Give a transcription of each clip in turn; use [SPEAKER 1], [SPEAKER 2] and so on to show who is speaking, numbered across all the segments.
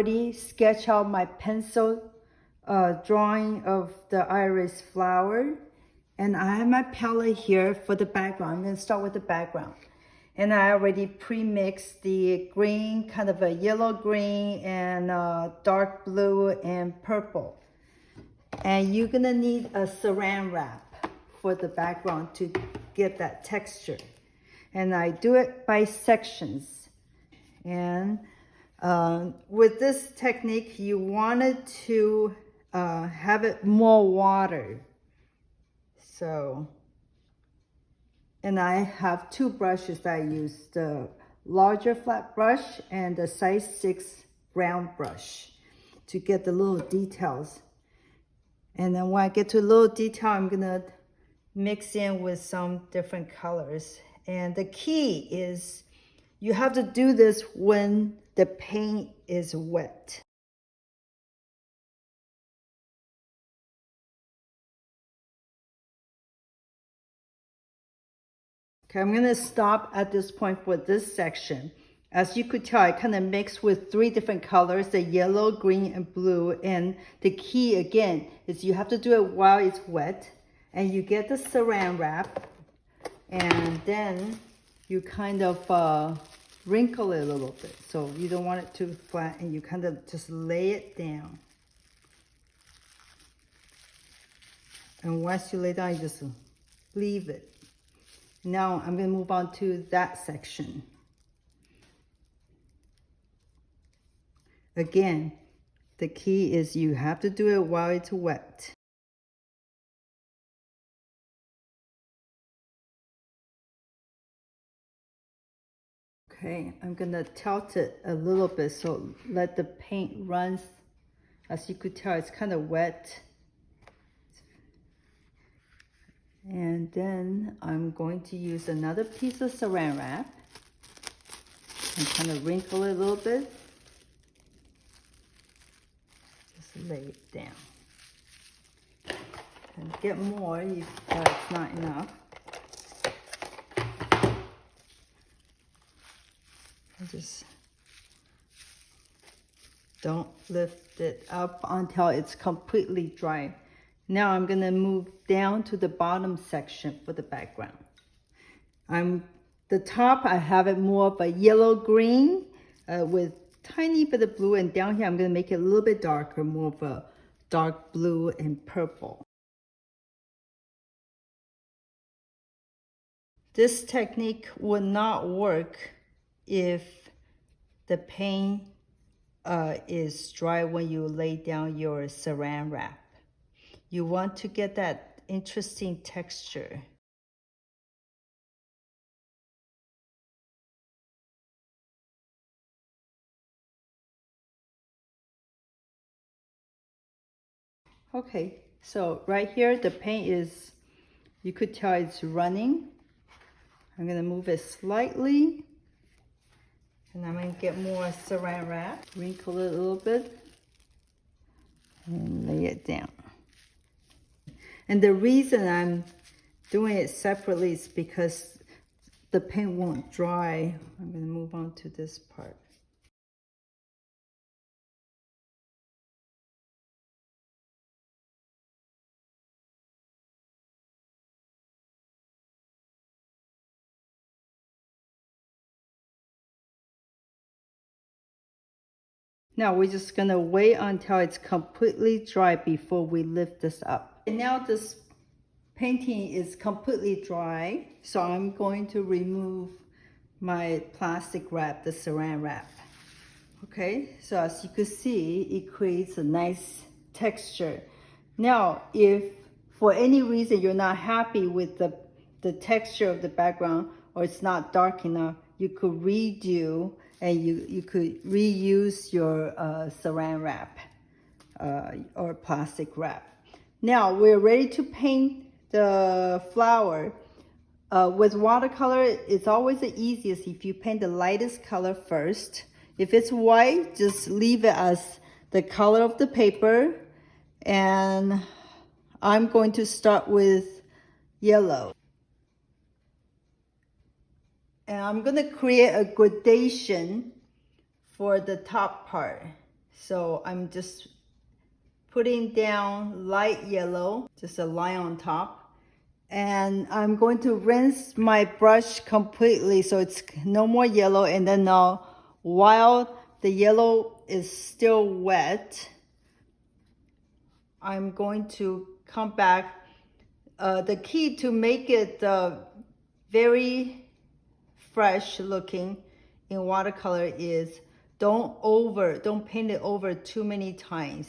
[SPEAKER 1] already sketched out my pencil drawing of the iris flower. And I have my palette here for the background. I'm going to start with the background. And I already pre-mixed the green, kind of a yellow green and dark blue and purple. And you're going to need a saran wrap for the background to get that texture. And I do it by sections. And with this technique, you wanted to have it more water. So, and I have two brushes that I use, the larger flat brush and the size 6 round brush to get the little details. And then when I get to a little detail, I'm gonna mix in with some different colors. And the key is you have to do this when the paint is wet. Okay, I'm gonna stop at this point for this section. As you could tell, I kind of mixed with 3 different colors, the yellow, green, and blue. And the key, again, is you have to do it while it's wet. And you get the saran wrap. And then you kind of wrinkle it a little bit. So you don't want it too flat. And you kind of just lay it down. And once you lay down, you just leave it. Now I'm going to move on to that section. Again, the key is you have to do it while it's wet. Okay, I'm going to tilt it a little bit so let the paint run. As you could tell, it's kind of wet. And then I'm going to use another piece of saran wrap and kind of wrinkle it a little bit. Just lay it down. And get more if it's not enough. And just don't lift it up until it's completely dry. Now I'm going to move down to the bottom section for the background. The top, I have it more of a yellow-green with tiny bit of blue. And down here, I'm going to make it a little bit darker, more of a dark blue and purple. This technique would not work if the paint is dry when you lay down your saran wrap. You want to get that interesting texture. Okay, so right here, the paint is, you could tell it's running. I'm gonna move it slightly. And I'm gonna get more saran wrap, wrinkle it a little bit, and lay it down. And the reason I'm doing it separately is because the paint won't dry. I'm going to move on to this part. Now we're just going to wait until it's completely dry before we lift this up. And now this painting is completely dry, so I'm going to remove my plastic wrap, the saran wrap. Okay, so as you can see, it creates a nice texture. Now, if for any reason you're not happy with the texture of the background, or it's not dark enough, you could redo and you could reuse your saran wrap or plastic wrap. Now we're ready to paint the flower. With watercolor, it's always the easiest if you paint the lightest color first. If it's white, just leave it as the color of the paper. And I'm going to start with yellow. And I'm going to create a gradation for the top part. So I'm just putting down light yellow, just a line on top. And I'm going to rinse my brush completely so it's no more yellow. And then now, while the yellow is still wet, I'm going to come back. The key to make it very fresh looking in watercolor is don't paint it over too many times.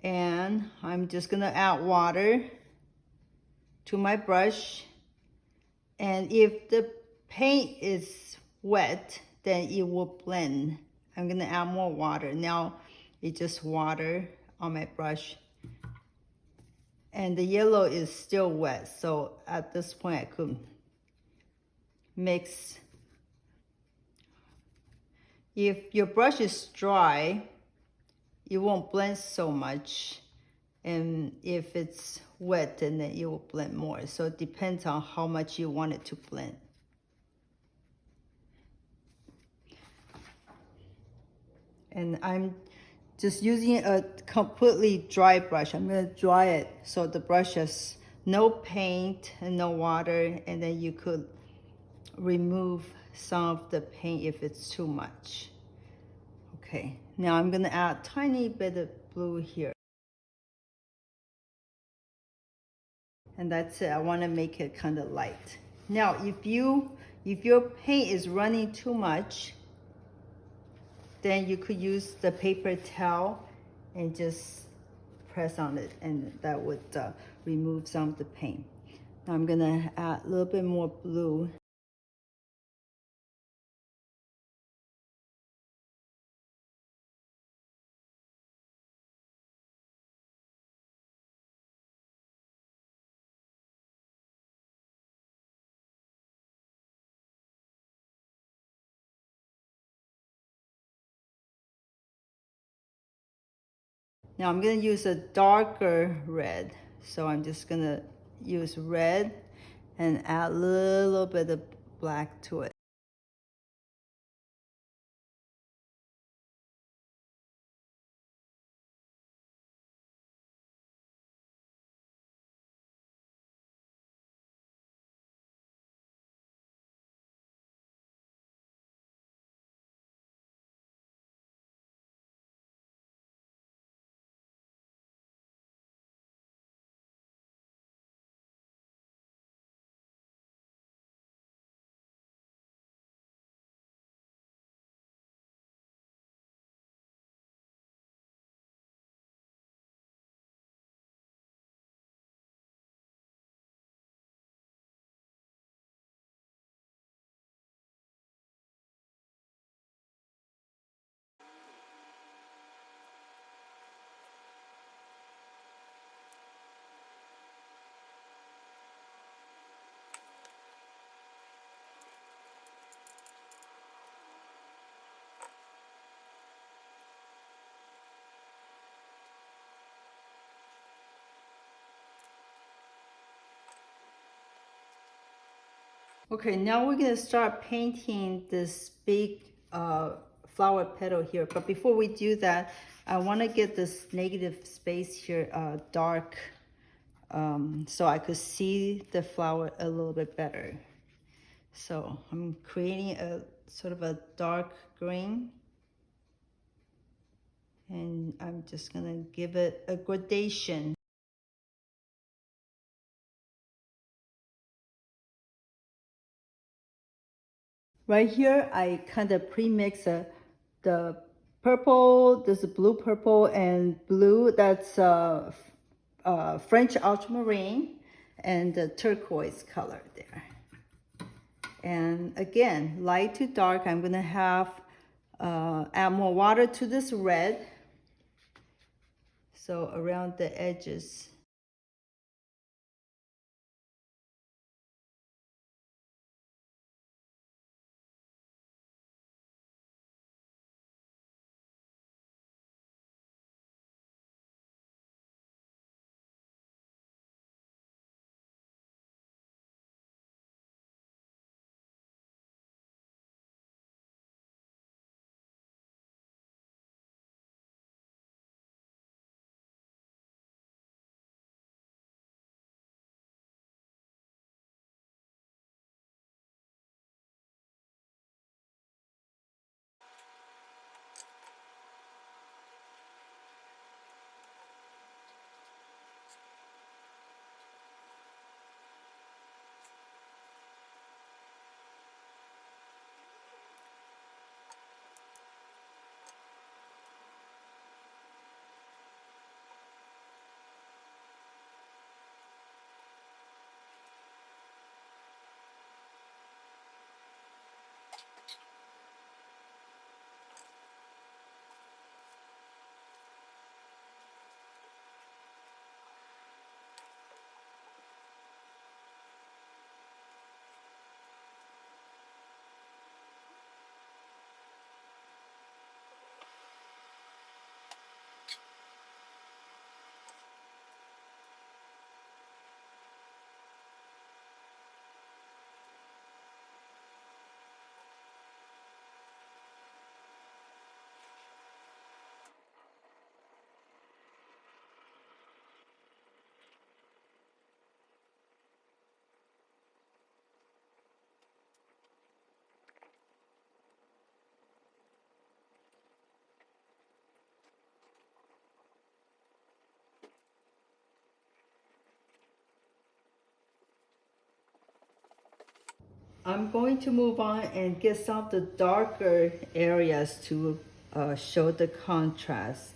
[SPEAKER 1] And I'm just gonna add water to my brush. And if the paint is wet, then it will blend. I'm gonna add more water. Now it's just water on my brush. And the yellow is still wet, so at this point I could mix. If your brush is dry, it won't blend so much. And if it's wet, then it will blend more. So it depends on how much you want it to blend. And I'm just using a completely dry brush. I'm gonna dry it so the brush has no paint and no water, and then you could remove some of the paint if it's too much. Okay, now I'm gonna add a tiny bit of blue here. And that's it. I wanna make it kind of light. Now, if your paint is running too much, then you could use the paper towel and just press on it, and that would remove some of the paint. Now I'm gonna add a little bit more blue. Now I'm gonna use a darker red. So I'm just gonna use red and add a little bit of black to it. Okay, now we're gonna start painting this big flower petal here. But before we do that, I wanna get this negative space here dark so I could see the flower a little bit better. So I'm creating a sort of a dark green. And I'm just gonna give it a gradation. Right here, I kind of pre-mix the purple, this blue, purple, and blue. That's French ultramarine and the turquoise color there. And again, light to dark, I'm gonna have add more water to this red. So around the edges. I'm going to move on and get some of the darker areas to show the contrast.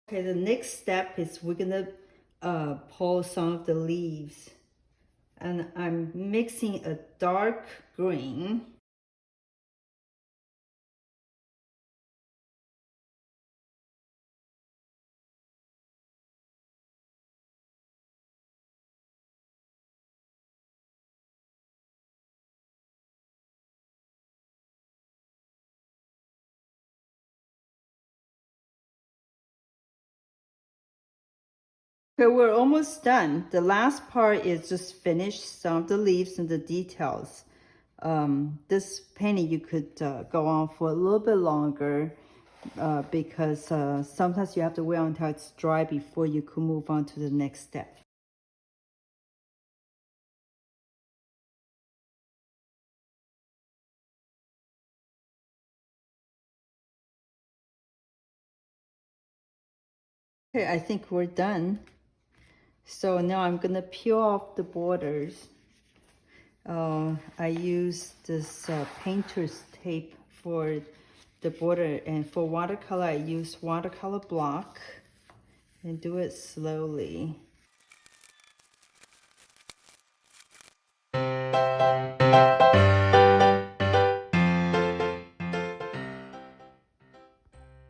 [SPEAKER 1] Okay, the next step is we're gonna pull some of the leaves. And I'm mixing a dark green. Okay, we're almost done. The last part is just finish some of the leaves and the details. This painting you could go on for a little bit longer because sometimes you have to wait until it's dry before you can move on to the next step. Okay, I think we're done. So now I'm gonna peel off the borders. I use this painter's tape for the border, and for watercolor I use watercolor block and do it slowly.